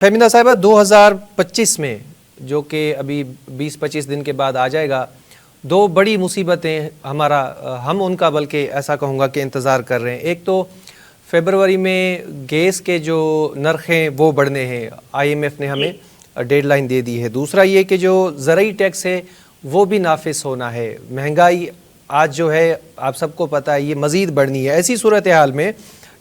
फेमिना साहिबा 2025 में जो कि अभी 20-25 दिन के बाद आ जाएगा, दो बड़ी मुसीबतें हम उनका बल्कि ऐसा कहूँगा कि इंतज़ार कर रहे हैं। एक तो फरवरी में गैस के जो नर्ख हैं वो बढ़ने हैं, IMF ने हमें डेडलाइन दे दी है। दूसरा ये कि जो ज़रूरी टैक्स है वो भी नाफिज होना है। महंगाई आज जो है आप सबको पता है ये मज़ीद बढ़नी है। ऐसी सूरत हाल में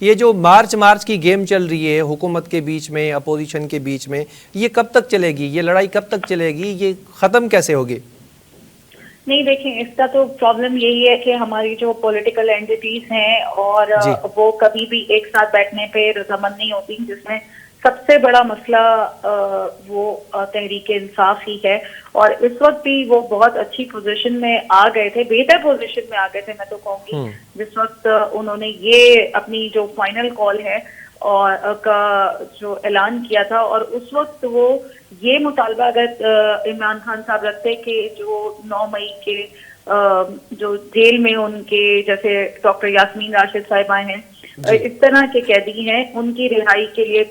ये जो मार्च की गेम चल रही है हुकूमत के बीच में, अपोजिशन के बीच में, ये कब तक चलेगी? ये लड़ाई कब तक चलेगी? ये ख़त्म कैसे होगी? नहीं, देखें, इसका तो प्रॉब्लम यही है कि हमारी जो पॉलिटिकल एंटिटीज हैं और वो कभी भी एक साथ बैठने पे रजामंद नहीं होती, जिसमें सबसे बड़ा मसला वो तहरीक इंसाफ ही है। और इस वक्त भी वो बहुत अच्छी पोजीशन में आ गए थे, बेहतर पोजीशन में आ गए थे मैं तो कहूँगी, जिस वक्त उन्होंने ये अपनी जो फाइनल कॉल है और का जो ऐलान किया था। और उस वक्त वो ये मुतालबा अगर इमरान खान साहब रखते कि जो 9 मई के जो जेल में उनके जैसे डॉक्टर यास्मीन राशिद साहिबा हैं, इस तरह के कैदी हैं, उनकी रिहाई के लिए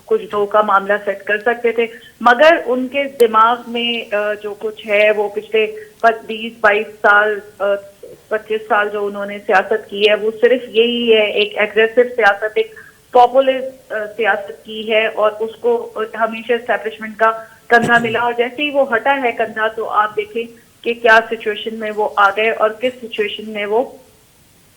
कुछ दो का मामला सेट कर सकते थे। मगर उनके दिमाग में जो कुछ है वो पिछले 20-22 साल 25 साल जो उन्होंने सियासत की है वो सिर्फ यही है, एक एग्रेसिव सियासत, एक पॉपुलिस्ट सियासत की है। और उसको हमेशा एस्टेब्लिशमेंट का कंधा मिला, और जैसे ही वो हटा है कंधा तो आप देखें कि क्या सिचुएशन में वो आ गए और किस सिचुएशन में वो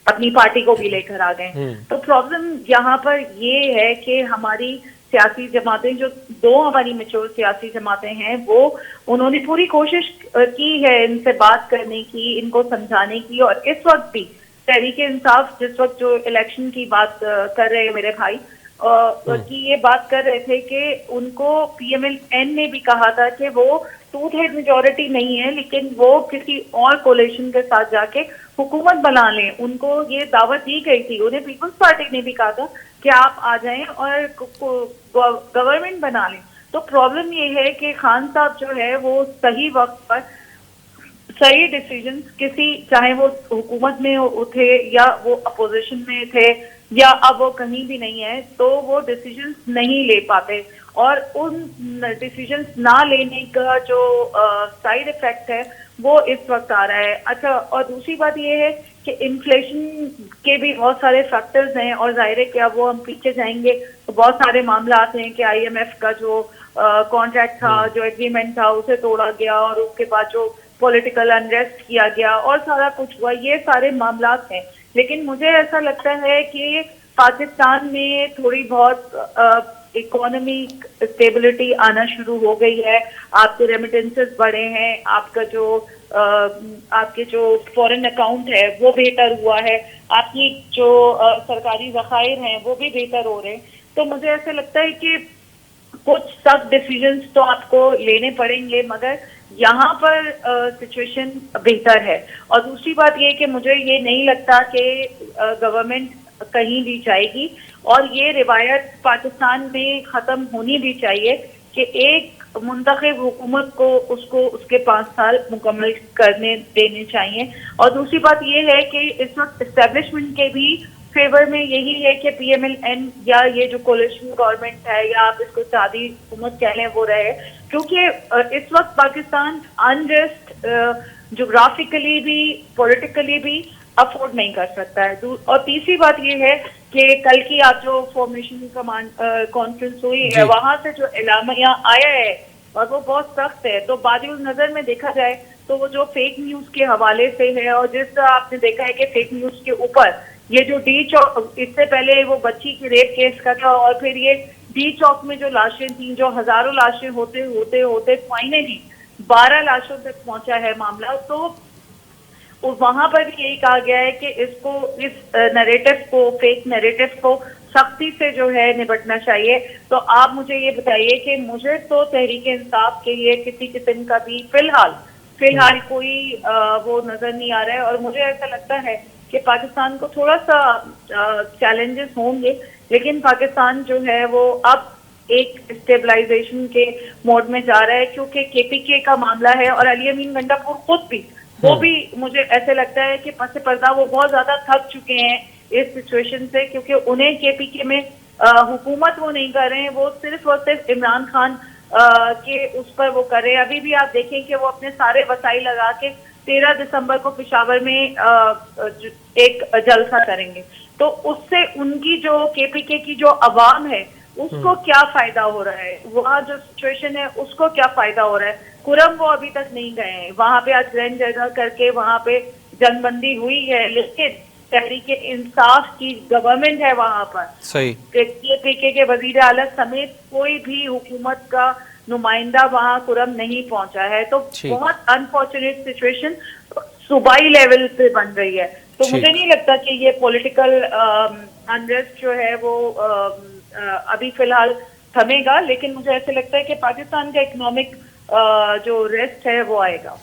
अपनी पार्टी को भी लेकर आ गए। तो प्रॉब्लम यहाँ पर ये है कि हमारी सियासी जमातें, जो दो हमारी मेच्योर सियासी जमातें हैं, वो उन्होंने पूरी कोशिश की है इनसे बात करने की, इनको समझाने की। और इस वक्त भी तहरीक इंसाफ जिस वक्त जो इलेक्शन की बात कर रहे हैं मेरे भाई की ये बात कर रहे थे कि उनको PMLN ने भी कहा था कि वो 2/3 मेजोरिटी नहीं है, लेकिन वो किसी और कोलिशन के साथ जाके हुकूमत बना लें। उनको ये दावत दी गई थी, उन्हें पीपल्स पार्टी ने भी कहा था कि आप आ जाएं और गवर्नमेंट बना लें। तो प्रॉब्लम ये है कि खान साहब जो है वो सही वक्त पर सही डिसीजन, किसी चाहे वो हुकूमत में थे या वो अपोजिशन में थे या अब वो कहीं भी नहीं है, तो वो डिसीजंस नहीं ले पाते। और उन डिसीजंस ना लेने का जो साइड इफेक्ट है वो इस वक्त आ रहा है। अच्छा, और दूसरी बात ये है कि इन्फ्लेशन के भी बहुत सारे फैक्टर्स हैं, और जाहिर है कि अब वो हम पीछे जाएंगे तो बहुत सारे मामला आते हैं कि IMF का जो कॉन्ट्रैक्ट था, जो एग्रीमेंट था, उसे तोड़ा गया, और उसके बाद जो पॉलिटिकल अनरेस्ट किया गया और सारा कुछ हुआ, ये सारे मामला हैं। लेकिन मुझे ऐसा लगता है कि पाकिस्तान में थोड़ी बहुत इकोनॉमिक स्टेबिलिटी आना शुरू हो गई है। आपके रेमिटेंसेस बढ़े हैं, आपके जो फॉरेन अकाउंट है वो बेहतर हुआ है, आपकी जो सरकारी ज़खायर हैं वो भी बेहतर हो रहे हैं। तो मुझे ऐसा लगता है कि कुछ सख्त डिसीजंस तो आपको लेने पड़ेंगे, मगर यहाँ पर सिचुएशन बेहतर है। और दूसरी बात ये कि मुझे ये नहीं लगता कि गवर्नमेंट कहीं भी जाएगी, और ये रिवायत पाकिस्तान में ख़त्म होनी भी चाहिए कि एक मुंतखब हुकूमत को उसको उसके 5 साल मुकम्मल करने देने चाहिए। और दूसरी बात ये है कि इस वक्त इस्टेब्लिशमेंट के भी फेवर में यही है कि PMLN या ये जो कोलिशन गवर्नमेंट है, या आप इसको सादी हुकूमत कह लें, वो रहे। क्योंकि इस वक्त पाकिस्तान अनजस्ट जोग्राफिकली भी पॉलिटिकली भी अफोर्ड नहीं कर सकता है। और तीसरी बात ये है कि कल की आप जो फॉर्मेशन कमांड कॉन्फ्रेंस हुई है, वहां से जो एलामिया आया है और वो बहुत सख्त है। तो बादिल नजर में देखा जाए तो वो जो फेक न्यूज के हवाले से है, और जिस तरह आपने देखा है कि फेक न्यूज के ऊपर ये जो डी चौक, इससे पहले वो बच्ची की रेप केस का था, और फिर ये डी चौक में जो लाशें थी, जो हजारों लाशें होते होते होते फाइनली 12 लाशों तक पहुंचा है मामला। तो वहां पर भी यही कहा गया है कि इसको, इस नैरेटिव को, फेक नैरेटिव को सख्ती से जो है निपटना चाहिए। तो आप मुझे ये बताइए कि मुझे तो तहरीक इंसाफ के लिए किसी किस्म का भी फिलहाल कोई वो नजर नहीं आ रहा है। और मुझे ऐसा लगता है कि पाकिस्तान को थोड़ा सा चैलेंजेस होंगे, लेकिन पाकिस्तान जो है वो अब एक स्टेबलाइजेशन के मोड में जा रहा है, क्योंकि KPK का मामला है, और अली अमीन गंडापुर खुद भी मुझे ऐसे लगता है कि पसे पर्दा वो बहुत ज्यादा थक चुके हैं इस सिचुएशन से, क्योंकि उन्हें KPK में हुकूमत वो नहीं कर रहे हैं, वो सिर्फ और सिर्फ इमरान खान के उस पर वो कर रहे हैं। अभी भी आप देखें कि वो अपने सारे वसाइल लगा के 13 दिसंबर को पेशावर में एक जलसा करेंगे, तो उससे उनकी जो केपीके की जो अवाम है उसको क्या फायदा हो रहा है, वहाँ जो सिचुएशन है उसको क्या फायदा हो रहा है। कुरम वो अभी तक नहीं गए हैं, वहां पे आज ग्रैंड जगह करके वहां पे जनबंदी हुई है, लेकिन तहरीक इंसाफ की गवर्नमेंट है वहां पर, सही। केपीके के वजीर आला समेत कोई भी हुकूमत का नुमाइंदा वहां कुरम नहीं पहुंचा है। तो बहुत अनफॉर्चुनेट सिचुएशन सूबाई लेवल पे बन रही है। तो मुझे नहीं लगता कि ये पॉलिटिकल अनरेस्ट जो है वो अभी फिलहाल थमेगा, लेकिन मुझे ऐसे लगता है कि पाकिस्तान का इकोनॉमिक जो रेस्ट है वो आएगा।